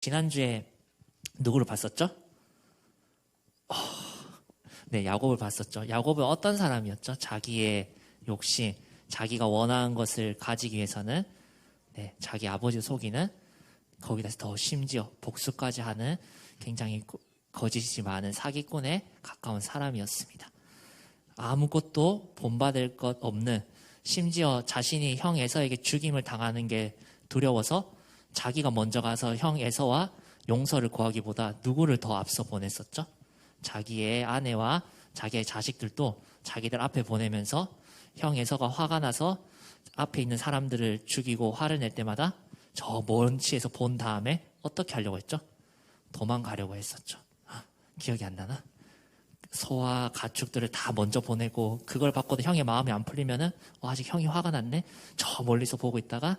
지난주에 누구를 봤었죠? 네, 야곱을 봤었죠. 야곱은 어떤 사람이었죠? 자기의 욕심, 자기가 원하는 것을 가지기 위해서는 자기 아버지를 속이는, 거기다 더 심지어 복수까지 하는 굉장히 거짓이 많은 사기꾼에 가까운 사람이었습니다. 아무것도 본받을 것 없는, 심지어 자신이 형 에서에게 죽임을 당하는 게 두려워서 자기가 먼저 가서 형 에서와 용서를 구하기보다 누구를 더 앞서 보냈었죠? 자기의 아내와 자기의 자식들도 자기들 앞에 보내면서 형 에서가 화가 나서 앞에 있는 사람들을 죽이고 화를 낼 때마다 저 먼 치에서 본 다음에 어떻게 하려고 했죠? 도망가려고 했었죠. 기억이 안 나나? 소와 가축들을 다 먼저 보내고 그걸 받고도 형의 마음이 안 풀리면은 아직 형이 화가 났네? 저 멀리서 보고 있다가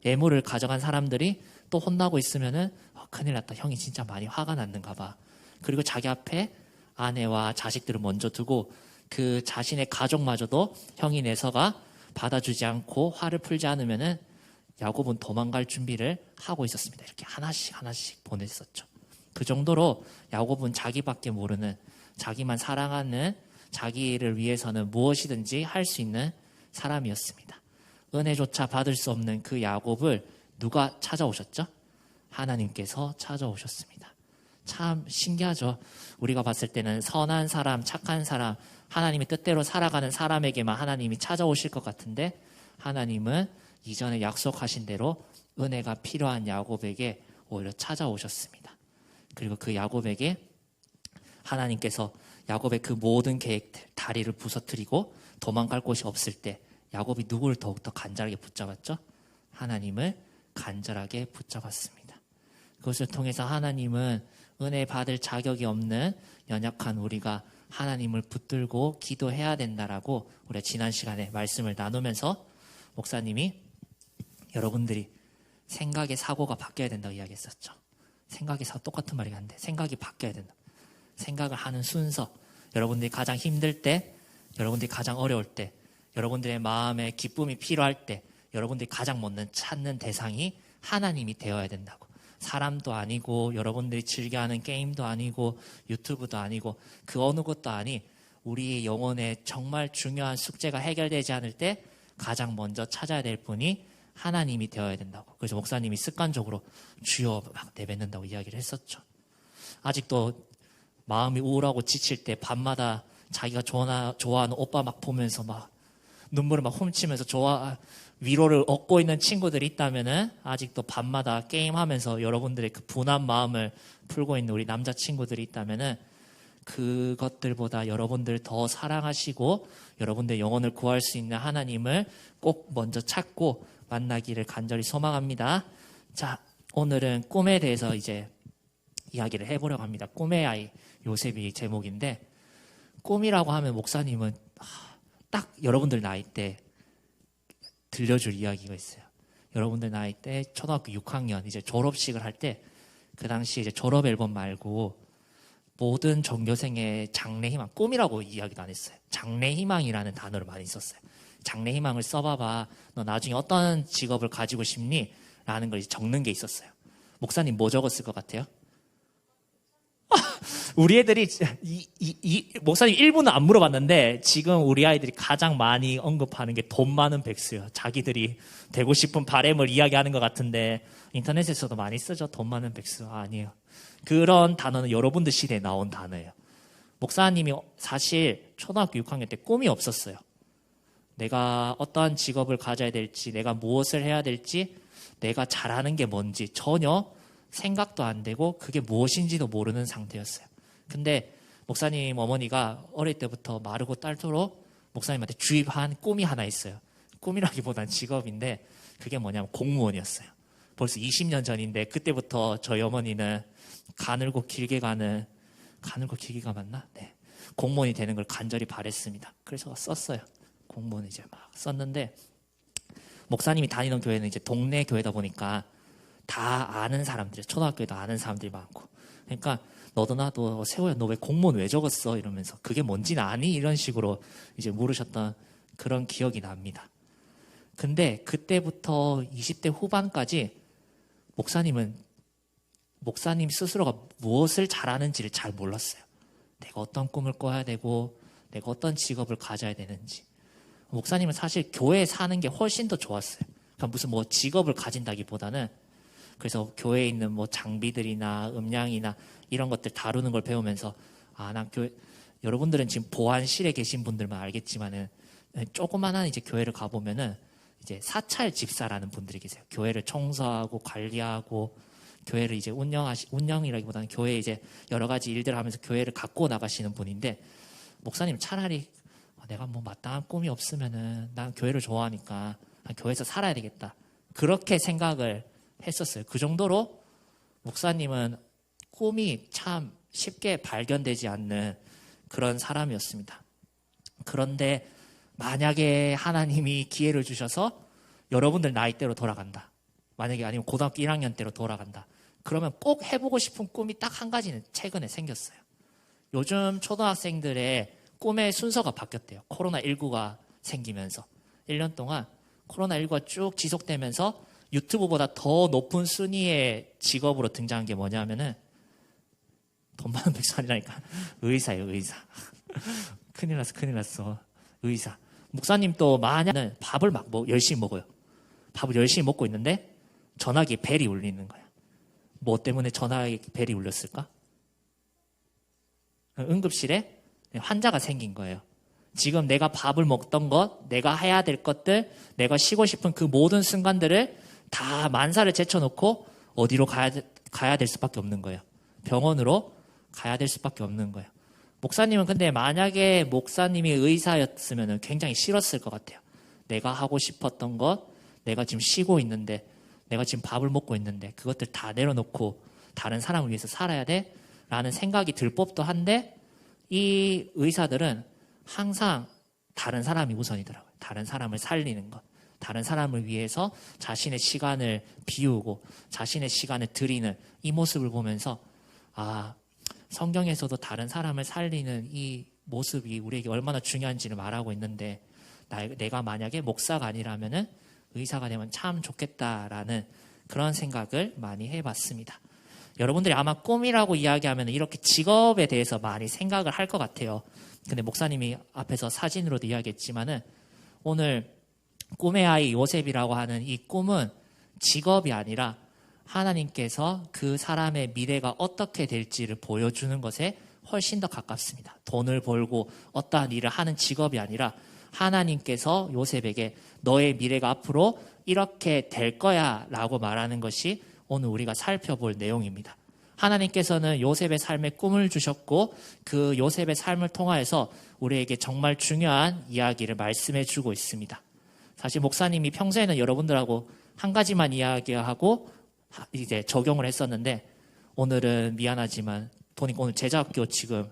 예물을 가져간 사람들이 또 혼나고 있으면은 큰일 났다. 형이 진짜 많이 화가 났는가 봐. 그리고 자기 앞에 아내와 자식들을 먼저 두고 그 자신의 가족마저도 형인 에서가 받아주지 않고 화를 풀지 않으면은 야곱은 도망갈 준비를 하고 있었습니다. 이렇게 하나씩 보냈었죠. 그 정도로 야곱은 자기밖에 모르는, 자기만 사랑하는, 자기를 위해서는 무엇이든지 할 수 있는 사람이었습니다. 은혜조차 받을 수 없는 그 야곱을 누가 찾아오셨죠? 하나님께서 찾아오셨습니다. 참 신기하죠. 우리가 봤을 때는 선한 사람, 착한 사람, 하나님의 뜻대로 살아가는 사람에게만 하나님이 찾아오실 것 같은데, 하나님은 이전에 약속하신 대로 은혜가 필요한 야곱에게 오히려 찾아오셨습니다. 그리고 그 야곱에게 하나님께서 야곱의 그 모든 계획들, 다리를 부서뜨리고 도망갈 곳이 없을 때 야곱이 누구를 더욱더 간절하게 붙잡았죠? 하나님을 간절하게 붙잡았습니다. 그것을 통해서 하나님은 은혜 받을 자격이 없는 연약한 우리가 하나님을 붙들고 기도해야 된다라고 우리가 지난 시간에 말씀을 나누면서 목사님이 여러분들이 생각의 사고가 바뀌어야 된다고 이야기했었죠. 생각의 사고 똑같은 말이 한데 생각이 바뀌어야 된다. 생각을 하는 순서, 여러분들이 가장 힘들 때, 여러분들이 가장 어려울 때, 여러분들의 마음에 기쁨이 필요할 때, 여러분들이 가장 먼저 찾는 대상이 하나님이 되어야 된다고. 사람도 아니고 여러분들이 즐겨하는 게임도 아니고 유튜브도 아니고 그 어느 것도 아니, 우리의 영혼에 정말 중요한 숙제가 해결되지 않을 때 가장 먼저 찾아야 될 분이 하나님이 되어야 된다고. 그래서 목사님이 습관적으로 주여 막 내뱉는다고 이야기를 했었죠. 아직도 마음이 우울하고 지칠 때 밤마다 자기가 좋아하는 오빠 막 보면서 막 눈물을 막 훔치면서 위로를 얻고 있는 친구들이 있다면은, 아직도 밤마다 게임하면서 여러분들의 그 분한 마음을 풀고 있는 우리 남자친구들이 있다면은, 그것들보다 여러분들 더 사랑하시고 여러분들의 영혼을 구할 수 있는 하나님을 꼭 먼저 찾고 만나기를 간절히 소망합니다. 자, 오늘은 꿈에 대해서 이제 이야기를 해보려고 합니다. 꿈의 아이 요셉이 제목인데, 꿈이라고 하면 목사님은 딱 여러분들 나이 때 들려줄 이야기가 있어요. 여러분들 나이 때 초등학교 6학년 이제 졸업식을 할 때, 그 당시 이제 졸업 앨범 말고 모든 전교생의 장래희망, 꿈이라고 이야기도 안 했어요. 장래희망이라는 단어를 많이 썼어요. 장래희망을 써봐봐. 너 나중에 어떤 직업을 가지고 싶니? 라는 걸 적는 게 있었어요. 목사님 뭐 적었을 것 같아요? 우리 애들이 목사님 1분은 안 물어봤는데 지금 우리 아이들이 가장 많이 언급하는 게 돈 많은 백수예요. 자기들이 되고 싶은 바램을 이야기하는 것 같은데, 인터넷에서도 많이 쓰죠. 돈 많은 백수. 아니에요. 그런 단어는 여러분들 시대에 나온 단어예요. 목사님이 사실 초등학교 6학년 때 꿈이 없었어요. 내가 어떠한 직업을 가져야 될지, 내가 무엇을 해야 될지, 내가 잘하는 게 뭔지 전혀 생각도 안 되고 그게 무엇인지도 모르는 상태였어요. 근데 목사님 어머니가 어릴 때부터 마르고 딸토록 목사님한테 주입한 꿈이 하나 있어요. 꿈이라기보단 직업인데, 그게 뭐냐면 공무원이었어요. 벌써 20년 전인데 그때부터 저희 어머니는 가늘고 길게 가 맞나? 네. 공무원이 되는 걸 간절히 바랬습니다. 그래서 썼어요. 공무원 이제 막 썼는데, 목사님이 다니는 교회는 이제 동네 교회다 보니까 다 아는 사람들이, 초등학교에도 아는 사람들이 많고, 그러니까 너도 나도 세호야 너 왜 공무원 왜 적었어? 이러면서 그게 뭔지는 아니? 이런 식으로 이제 물으셨던 그런 기억이 납니다. 근데 그때부터 20대 후반까지 목사님은 목사님 스스로가 무엇을 잘하는지를 잘 몰랐어요. 내가 어떤 꿈을 꿔야 되고 내가 어떤 직업을 가져야 되는지. 목사님은 사실 교회에 사는 게 훨씬 더 좋았어요. 그러니까 무슨 뭐 직업을 가진다기보다는 그래서 교회에 있는 뭐 장비들이나 음량이나 이런 것들 다루는 걸 배우면서 난 교회, 여러분들은 지금 보안실에 계신 분들만 알겠지만은 조그만한 이제 교회를 가보면은 이제 사찰 집사라는 분들이 계세요. 교회를 청소하고 관리하고 교회를 이제 운영이라기보다는 교회에 이제 여러 가지 일들을 하면서 교회를 갖고 나가시는 분인데, 목사님 차라리 내가 뭐 마땅한 꿈이 없으면은 난 교회를 좋아하니까 난 교회에서 살아야 되겠다. 그렇게 생각을 했었어요. 그 정도로 목사님은 꿈이 참 쉽게 발견되지 않는 그런 사람이었습니다. 그런데 만약에 하나님이 기회를 주셔서 여러분들 나이대로 돌아간다. 만약에 아니면 고등학교 1학년 때로 돌아간다. 그러면 꼭 해보고 싶은 꿈이 딱 한 가지는 최근에 생겼어요. 요즘 초등학생들의 꿈의 순서가 바뀌었대요. 코로나19가 생기면서 1년 동안 코로나19가 쭉 지속되면서 유튜브보다 더 높은 순위의 직업으로 등장한 게 뭐냐면은 돈 많은 백수아니라니까 의사예요. 의사. 큰일 났어. 의사. 목사님 또 만약에 밥을 막 열심히 먹어요. 밥을 열심히 먹고 있는데 전화기에 벨이 울리는 거야. 뭐 때문에 전화기에 벨이 울렸을까? 응급실에 환자가 생긴 거예요. 지금 내가 밥을 먹던 것, 내가 해야 될 것들, 내가 쉬고 싶은 그 모든 순간들을 다 만사를 제쳐놓고 어디로 가야 될 수밖에 없는 거예요. 병원으로 가야 될 수밖에 없는 거예요. 목사님은 근데 만약에 목사님이 의사였으면 굉장히 싫었을 것 같아요. 내가 하고 싶었던 것, 내가 지금 쉬고 있는데, 내가 지금 밥을 먹고 있는데 그것들 다 내려놓고 다른 사람을 위해서 살아야 돼? 라는 생각이 들 법도 한데, 이 의사들은 항상 다른 사람이 우선이더라고요. 다른 사람을 살리는 것, 다른 사람을 위해서 자신의 시간을 비우고 자신의 시간을 드리는 이 모습을 보면서 성경에서도 다른 사람을 살리는 이 모습이 우리에게 얼마나 중요한지를 말하고 있는데, 내가 만약에 목사가 아니라면은 의사가 되면 참 좋겠다라는 그런 생각을 많이 해봤습니다. 여러분들이 아마 꿈이라고 이야기하면 이렇게 직업에 대해서 많이 생각을 할 것 같아요. 근데 목사님이 앞에서 사진으로도 이야기했지만은 오늘 꿈의 아이 요셉이라고 하는 이 꿈은 직업이 아니라 하나님께서 그 사람의 미래가 어떻게 될지를 보여주는 것에 훨씬 더 가깝습니다. 돈을 벌고 어떠한 일을 하는 직업이 아니라 하나님께서 요셉에게 너의 미래가 앞으로 이렇게 될 거야 라고 말하는 것이 오늘 우리가 살펴볼 내용입니다. 하나님께서는 요셉의 삶에 꿈을 주셨고 그 요셉의 삶을 통하여서 우리에게 정말 중요한 이야기를 말씀해 주고 있습니다. 사실 목사님이 평소에는 여러분들하고 한 가지만 이야기하고 이제 적용을 했었는데, 오늘은 미안하지만 보니까 오늘 제자학교 지금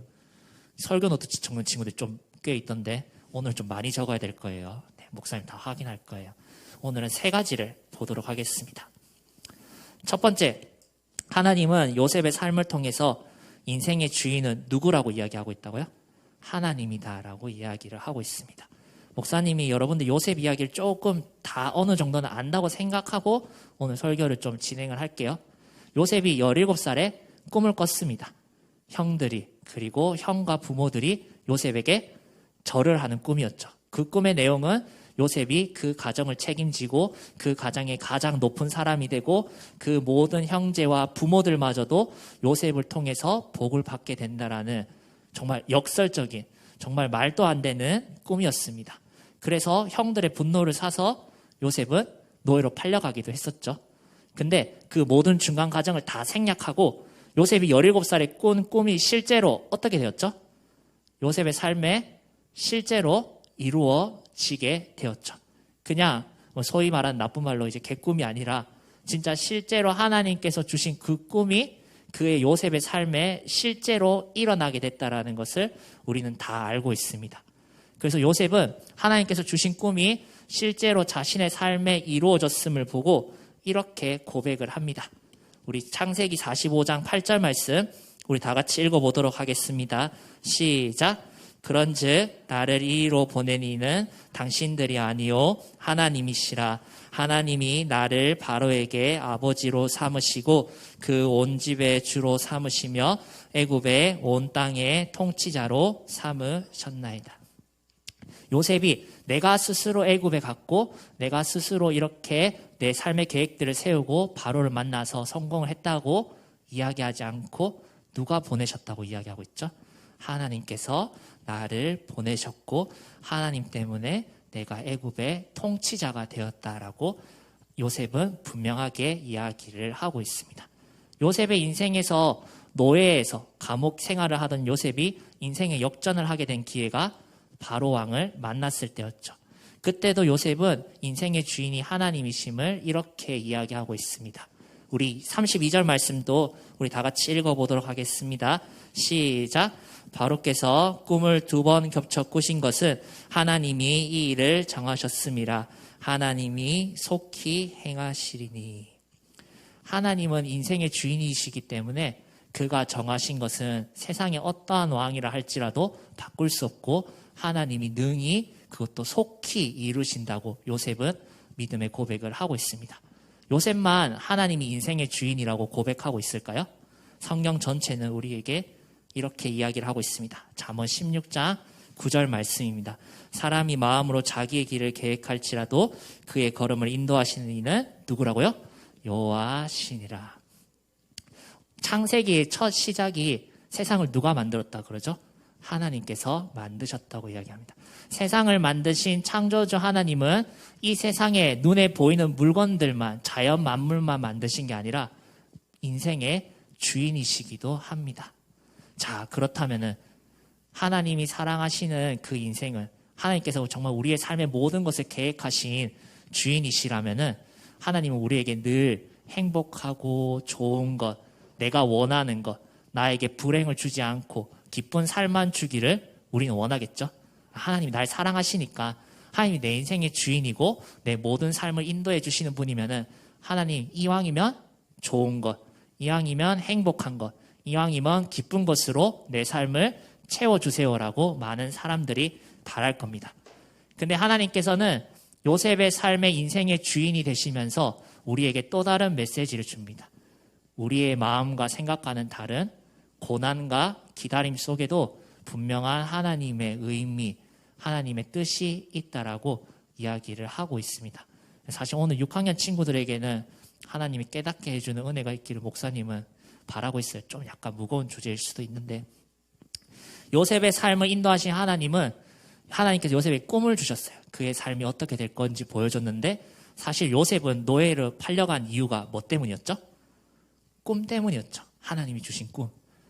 설교 노트 적는 친구들이 좀 꽤 있던데 오늘 좀 많이 적어야 될 거예요. 네, 목사님 다 확인할 거예요. 오늘은 3가지를 보도록 하겠습니다. 첫 번째, 하나님은 요셉의 삶을 통해서 인생의 주인은 누구라고 이야기하고 있다고요? 하나님이다라고 이야기를 하고 있습니다. 목사님이 여러분들 요셉 이야기를 조금 다 어느 정도는 안다고 생각하고 오늘 설교를 좀 진행을 할게요. 요셉이 17살에 꿈을 꿨습니다. 형들이, 그리고 형과 부모들이 요셉에게 절을 하는 꿈이었죠. 그 꿈의 내용은 요셉이 그 가정을 책임지고 그 가정의 가장 높은 사람이 되고 그 모든 형제와 부모들마저도 요셉을 통해서 복을 받게 된다라는 정말 역설적인, 정말 말도 안 되는 꿈이었습니다. 그래서 형들의 분노를 사서 요셉은 노예로 팔려가기도 했었죠. 근데 그 모든 중간 과정을 다 생략하고 요셉이 17살에 꾼 꿈이 실제로 어떻게 되었죠? 요셉의 삶에 실제로 이루어지게 되었죠. 그냥 소위 말하는 나쁜 말로 이제 개꿈이 아니라 진짜 실제로 하나님께서 주신 그 꿈이 그의 요셉의 삶에 실제로 일어나게 됐다라는 것을 우리는 다 알고 있습니다. 그래서 요셉은 하나님께서 주신 꿈이 실제로 자신의 삶에 이루어졌음을 보고 이렇게 고백을 합니다. 우리 창세기 45장 8절 말씀 우리 다 같이 읽어보도록 하겠습니다. 시작. 그런즉 나를 이리로 보낸 이는 당신들이 아니요 하나님이시라. 하나님이 나를 바로에게 아버지로 삼으시고 그 온 집의 주로 삼으시며 애굽의 온 땅의 통치자로 삼으셨나이다. 요셉이 내가 스스로 애굽에 갔고 내가 스스로 이렇게 내 삶의 계획들을 세우고 바로를 만나서 성공을 했다고 이야기하지 않고 누가 보내셨다고 이야기하고 있죠? 하나님께서 나를 보내셨고 하나님 때문에 내가 애굽의 통치자가 되었다라고 요셉은 분명하게 이야기를 하고 있습니다. 요셉의 인생에서 노예에서 감옥 생활을 하던 요셉이 인생의 역전을 하게 된 기회가 바로 왕을 만났을 때였죠. 그때도 요셉은 인생의 주인이 하나님이심을 이렇게 이야기하고 있습니다. 우리 32절 말씀도 우리 다 같이 읽어보도록 하겠습니다. 시작. 바로께서 꿈을 2번 겹쳐 꾸신 것은 하나님이 이 일을 정하셨음이라. 하나님이 속히 행하시리니. 하나님은 인생의 주인이시기 때문에 그가 정하신 것은 세상에 어떠한 왕이라 할지라도 바꿀 수 없고 하나님이 능히 그것도 속히 이루신다고 요셉은 믿음의 고백을 하고 있습니다. 요셉만 하나님이 인생의 주인이라고 고백하고 있을까요? 성경 전체는 우리에게 이렇게 이야기를 하고 있습니다. 잠언 16장 9절 말씀입니다. 사람이 마음으로 자기의 길을 계획할지라도 그의 걸음을 인도하시는 이는 누구라고요? 여호와시니라. 창세기의 첫 시작이 세상을 누가 만들었다 그러죠? 하나님께서 만드셨다고 이야기합니다. 세상을 만드신 창조주 하나님은 이 세상에 눈에 보이는 물건들만, 자연 만물만 만드신 게 아니라 인생의 주인이시기도 합니다. 자, 그렇다면은 하나님이 사랑하시는 그 인생은 하나님께서 정말 우리의 삶의 모든 것을 계획하신 주인이시라면은 하나님은 우리에게 늘 행복하고 좋은 것, 내가 원하는 것, 나에게 불행을 주지 않고 기쁜 삶만 주기를 우리는 원하겠죠. 하나님이 날 사랑하시니까 하나님이 내 인생의 주인이고 내 모든 삶을 인도해 주시는 분이면은 하나님 이왕이면 좋은 것, 이왕이면 행복한 것, 이왕이면 기쁜 것으로 내 삶을 채워주세요라고 많은 사람들이 바랄 겁니다. 근데 하나님께서는 요셉의 삶의 인생의 주인이 되시면서 우리에게 또 다른 메시지를 줍니다. 우리의 마음과 생각과는 다른 고난과 기다림 속에도 분명한 하나님의 의미, 하나님의 뜻이 있다라고 이야기를 하고 있습니다. 사실 오늘 6학년 친구들에게는 하나님이 깨닫게 해주는 은혜가 있기를 목사님은 바라고 있어요. 좀 약간 무거운 주제일 수도 있는데 요셉의 삶을 인도하신 하나님은 하나님께서 요셉에게 꿈을 주셨어요. 그의 삶이 어떻게 될 건지 보여줬는데 사실 요셉은 노예로 팔려간 이유가 뭐 때문이었죠? 꿈 때문이었죠. 하나님이 주신 꿈.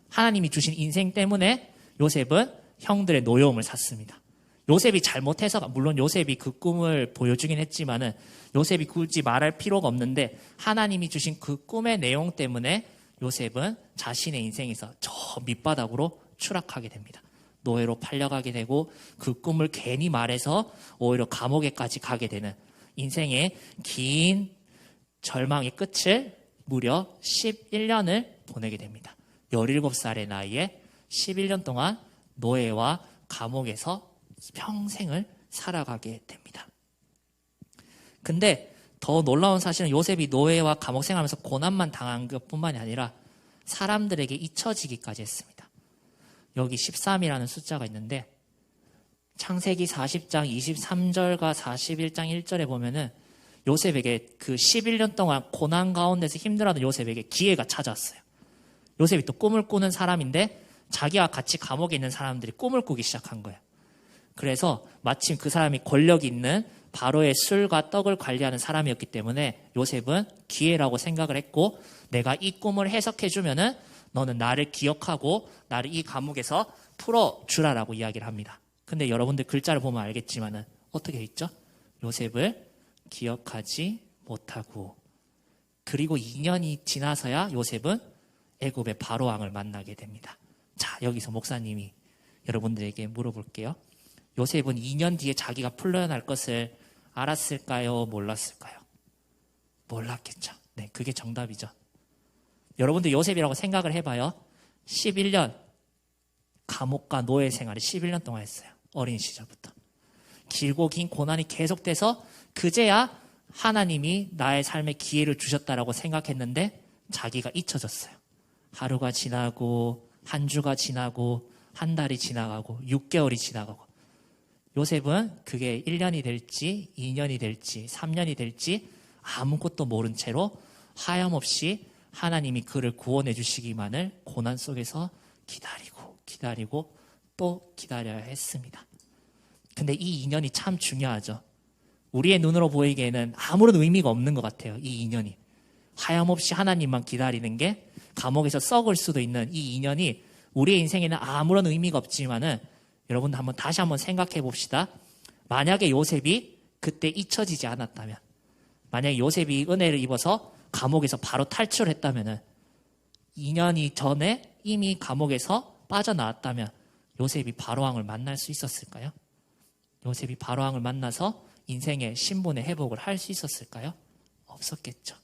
하나님이 주신 인생 때문에 요셉은 형들의 노여움을 샀습니다. 요셉이 잘못해서 물론 요셉이 그 꿈을 보여주긴 했지만은 요셉이 굳이 말할 필요가 없는데 하나님이 주신 그 꿈의 내용 때문에 요셉은 자신의 인생에서 저 밑바닥으로 추락하게 됩니다. 노예로 팔려가게 되고 그 꿈을 괜히 말해서 오히려 감옥에까지 가게 되는 인생의 긴 절망의 끝을 무려 11년을 보내게 됩니다. 17살의 나이에 11년 동안 노예와 감옥에서 평생을 살아가게 됩니다. 근데 더 놀라운 사실은 요셉이 노예와 감옥 생활하면서 고난만 당한 것뿐만이 아니라 사람들에게 잊혀지기까지 했습니다. 여기 13이라는 숫자가 있는데 창세기 40장 23절과 41장 1절에 보면은 요셉에게 그 11년 동안 고난 가운데서 힘들어하던 요셉에게 기회가 찾아왔어요. 요셉이 또 꿈을 꾸는 사람인데 자기와 같이 감옥에 있는 사람들이 꿈을 꾸기 시작한 거예요. 그래서 마침 그 사람이 권력 있는 바로의 술과 떡을 관리하는 사람이었기 때문에 요셉은 기회라고 생각을 했고 내가 이 꿈을 해석해 주면은 너는 나를 기억하고 나를 이 감옥에서 풀어주라라고 이야기를 합니다. 근데 여러분들 글자를 보면 알겠지만은 어떻게 있죠? 요셉을 기억하지 못하고 그리고 2년이 지나서야 요셉은 애굽의 바로 왕을 만나게 됩니다. 자, 여기서 목사님이 여러분들에게 물어볼게요. 요셉은 2년 뒤에 자기가 풀려날 것을 알았을까요? 몰랐을까요? 몰랐겠죠. 네, 그게 정답이죠. 여러분들 요셉이라고 생각을 해봐요. 11년 감옥과 노예 생활을 11년 동안 했어요. 어린 시절부터. 길고 긴 고난이 계속돼서 그제야 하나님이 나의 삶에 기회를 주셨다라고 생각했는데 자기가 잊혀졌어요. 하루가 지나고 한 주가 지나고 한 달이 지나가고 6개월이 지나가고 요셉은 그게 1년이 될지 2년이 될지 3년이 될지 아무것도 모른 채로 하염없이 하나님이 그를 구원해 주시기만을 고난 속에서 기다리고 또 기다려야 했습니다. 근데 이 2년이 참 중요하죠. 우리의 눈으로 보이기에는 아무런 의미가 없는 것 같아요. 이 2년이. 하염없이 하나님만 기다리는 게 감옥에서 썩을 수도 있는 이 2년이 우리의 인생에는 아무런 의미가 없지만은 여러분 다시 한번 생각해 봅시다. 만약에 요셉이 그때 잊혀지지 않았다면, 만약에 요셉이 은혜를 입어서 감옥에서 바로 탈출했다면은 2년이 전에 이미 감옥에서 빠져나왔다면 요셉이 바로왕을 만날 수 있었을까요? 요셉이 바로왕을 만나서 인생의 신분의 회복을 할 수 있었을까요? 없었겠죠.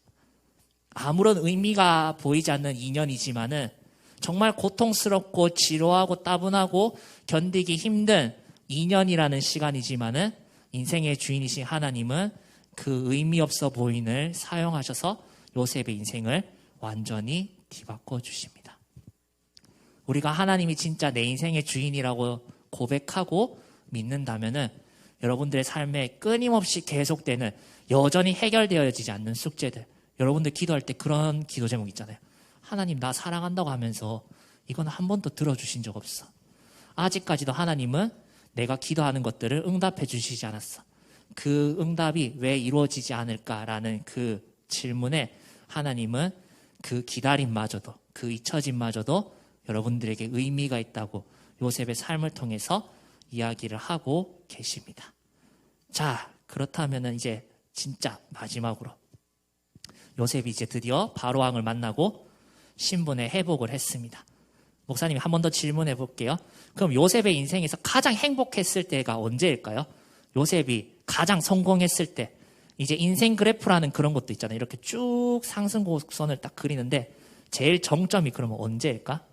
아무런 의미가 보이지 않는 2년이지만은 정말 고통스럽고 지루하고 따분하고 견디기 힘든 2년이라는 시간이지만은 인생의 주인이신 하나님은 그 의미 없어 보이는 사용하셔서 요셉의 인생을 완전히 뒤바꿔 주십니다. 우리가 하나님이 진짜 내 인생의 주인이라고 고백하고 믿는다면은 여러분들의 삶에 끊임없이 계속되는 여전히 해결되어지지 않는 숙제들, 여러분들 기도할 때 그런 기도 제목 있잖아요. 하나님 나 사랑한다고 하면서 이건 한 번도 들어주신 적 없어. 아직까지도 하나님은 내가 기도하는 것들을 응답해 주시지 않았어. 그 응답이 왜 이루어지지 않을까라는 그 질문에 하나님은 그 기다림마저도, 그 잊혀짐마저도 여러분들에게 의미가 있다고 요셉의 삶을 통해서 이야기를 하고 계십니다. 자, 그렇다면 이제 진짜 마지막으로 요셉이 이제 드디어 바로왕을 만나고 신분의 회복을 했습니다. 목사님이 한 번 더 질문해 볼게요. 그럼 요셉의 인생에서 가장 행복했을 때가 언제일까요? 요셉이 가장 성공했을 때, 이제 인생 그래프라는 그런 것도 있잖아요. 이렇게 쭉 상승 곡선을 딱 그리는데 제일 정점이 그러면 언제일까?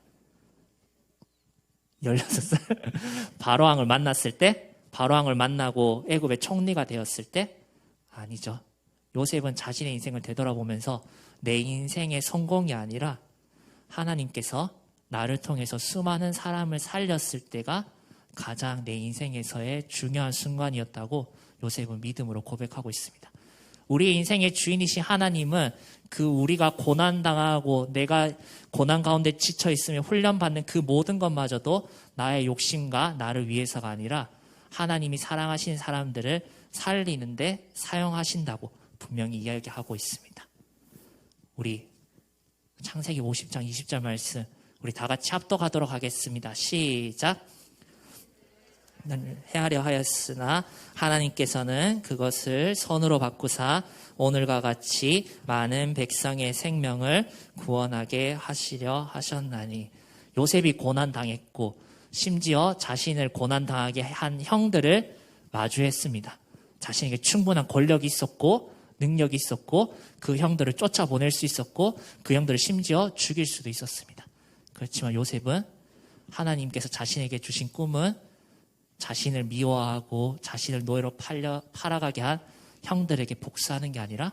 16살? 바로왕을 만났을 때? 바로왕을 만나고 애굽의 총리가 되었을 때? 아니죠. 요셉은 자신의 인생을 되돌아보면서 내 인생의 성공이 아니라 하나님께서 나를 통해서 수많은 사람을 살렸을 때가 가장 내 인생에서의 중요한 순간이었다고 요셉은 믿음으로 고백하고 있습니다. 우리의 인생의 주인이신 하나님은 그 우리가 고난당하고 내가 고난 가운데 지쳐있으며 훈련받는 그 모든 것마저도 나의 욕심과 나를 위해서가 아니라 하나님이 사랑하신 사람들을 살리는데 사용하신다고 분명히 이야기하고 있습니다. 우리 창세기 50장 20절 말씀 우리 다 같이 합독하도록 하겠습니다. 시작. 헤아려 하였으나 하나님께서는 그것을 선으로 바꾸사 오늘과 같이 많은 백성의 생명을 구원하게 하시려 하셨나니. 요셉이 고난당했고 심지어 자신을 고난당하게 한 형들을 마주했습니다. 자신에게 충분한 권력이 있었고 능력이 있었고 그 형들을 쫓아보낼 수 있었고 그 형들을 심지어 죽일 수도 있었습니다. 그렇지만 요셉은 하나님께서 자신에게 주신 꿈은 자신을 미워하고 자신을 노예로 팔아가게 한 형들에게 복수하는 게 아니라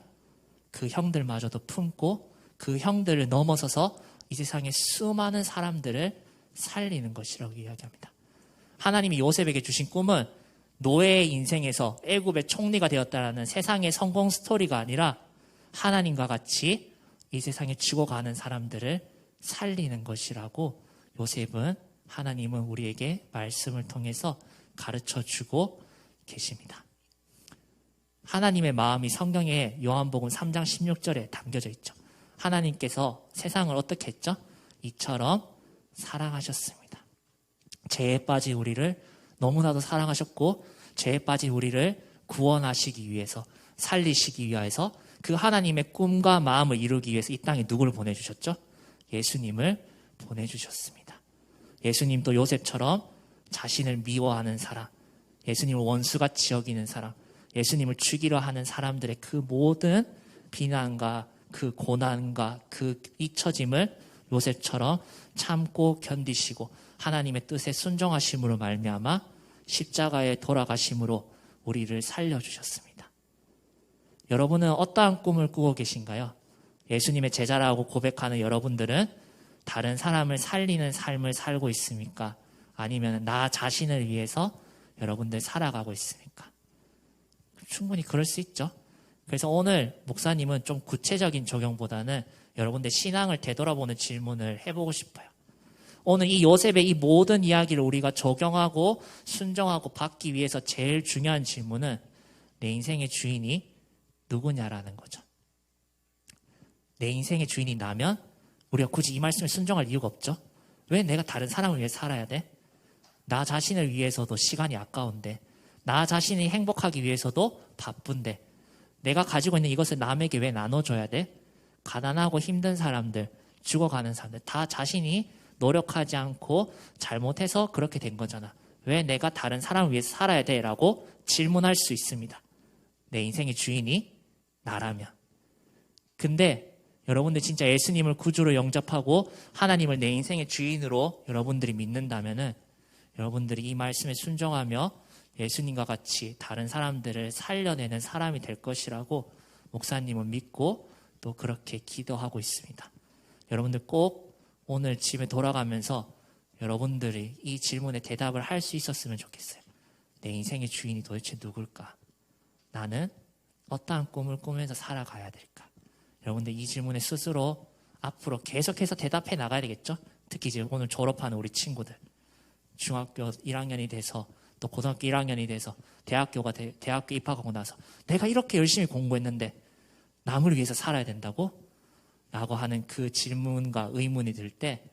그 형들마저도 품고 그 형들을 넘어서서 이 세상의 수많은 사람들을 살리는 것이라고 이야기합니다. 하나님이 요셉에게 주신 꿈은 노예의 인생에서 애굽의 총리가 되었다라는 세상의 성공 스토리가 아니라 하나님과 같이 이 세상에 죽어가는 사람들을 살리는 것이라고 요셉은 하나님은 우리에게 말씀을 통해서 가르쳐주고 계십니다. 하나님의 마음이 성경에 요한복음 3장 16절에 담겨져 있죠. 하나님께서 세상을 어떻게 했죠? 이처럼 사랑하셨습니다. 죄에 빠진 우리를 너무나도 사랑하셨고 죄에 빠진 우리를 구원하시기 위해서 살리시기 위해서 그 하나님의 꿈과 마음을 이루기 위해서 이 땅에 누구를 보내주셨죠? 예수님을 보내주셨습니다. 예수님도 요셉처럼 자신을 미워하는 사람, 예수님을 원수같이 여기는 사람, 예수님을 죽이려 하는 사람들의 그 모든 비난과 그 고난과 그 잊혀짐을 요셉처럼 참고 견디시고 하나님의 뜻에 순종하심으로 말미암아 십자가에 돌아가심으로 우리를 살려주셨습니다. 여러분은 어떠한 꿈을 꾸고 계신가요? 예수님의 제자라고 고백하는 여러분들은 다른 사람을 살리는 삶을 살고 있습니까? 아니면 나 자신을 위해서 여러분들 살아가고 있습니까? 충분히 그럴 수 있죠. 그래서 오늘 목사님은 좀 구체적인 적용보다는 여러분들 신앙을 되돌아보는 질문을 해보고 싶어요. 오늘 이 요셉의 이 모든 이야기를 우리가 적용하고 순종하고 받기 위해서 제일 중요한 질문은 내 인생의 주인이 누구냐라는 거죠. 내 인생의 주인이 나면 우리가 굳이 이 말씀을 순종할 이유가 없죠. 왜 내가 다른 사람을 위해 살아야 돼? 나 자신을 위해서도 시간이 아까운데, 나 자신이 행복하기 위해서도 바쁜데, 내가 가지고 있는 이것을 남에게 왜 나눠줘야 돼? 가난하고 힘든 사람들, 죽어가는 사람들 다 자신이 노력하지 않고 잘못해서 그렇게 된 거잖아. 왜 내가 다른 사람을 위해서 살아야 돼? 라고 질문할 수 있습니다. 내 인생의 주인이 나라면. 근데 여러분들 진짜 예수님을 구주로 영접하고 하나님을 내 인생의 주인으로 여러분들이 믿는다면은 여러분들이 이 말씀에 순종하며 예수님과 같이 다른 사람들을 살려내는 사람이 될 것이라고 목사님은 믿고 또 그렇게 기도하고 있습니다. 여러분들 꼭 오늘 집에 돌아가면서 여러분들이 이 질문에 대답을 할 수 있었으면 좋겠어요. 내 인생의 주인이 도대체 누굴까? 나는 어떠한 꿈을 꾸면서 살아가야 될까? 여러분들 이 질문에 스스로 앞으로 계속해서 대답해 나가야 되겠죠? 특히 이제 오늘 졸업하는 우리 친구들, 중학교 1학년이 돼서 또 고등학교 1학년이 돼서 대학교 입학하고 나서 내가 이렇게 열심히 공부했는데 남을 위해서 살아야 된다고? 라고 하는 그 질문과 의문이 들 때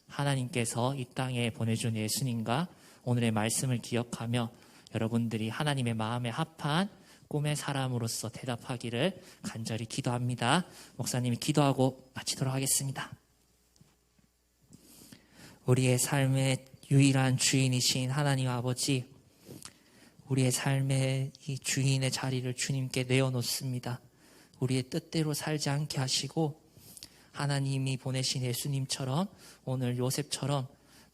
하나님께서 이 땅에 보내준 예수님과 오늘의 말씀을 기억하며 여러분들이 하나님의 마음에 합한 꿈의 사람으로서 대답하기를 간절히 기도합니다. 목사님이 기도하고 마치도록 하겠습니다. 우리의 삶의 유일한 주인이신 하나님 아버지, 우리의 삶의 이 주인의 자리를 주님께 내어놓습니다. 우리의 뜻대로 살지 않게 하시고 하나님이 보내신 예수님처럼 오늘 요셉처럼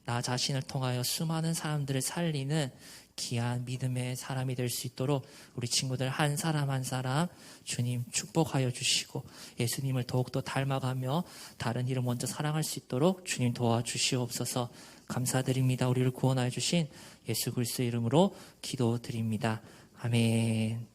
나 자신을 통하여 수많은 사람들을 살리는 귀한 믿음의 사람이 될 수 있도록 우리 친구들 한 사람 한 사람 주님 축복하여 주시고 예수님을 더욱더 닮아가며 다른 이를 먼저 사랑할 수 있도록 주님 도와주시옵소서. 감사드립니다. 우리를 구원하여 주신 예수 그리스도의 이름으로 기도드립니다. 아멘.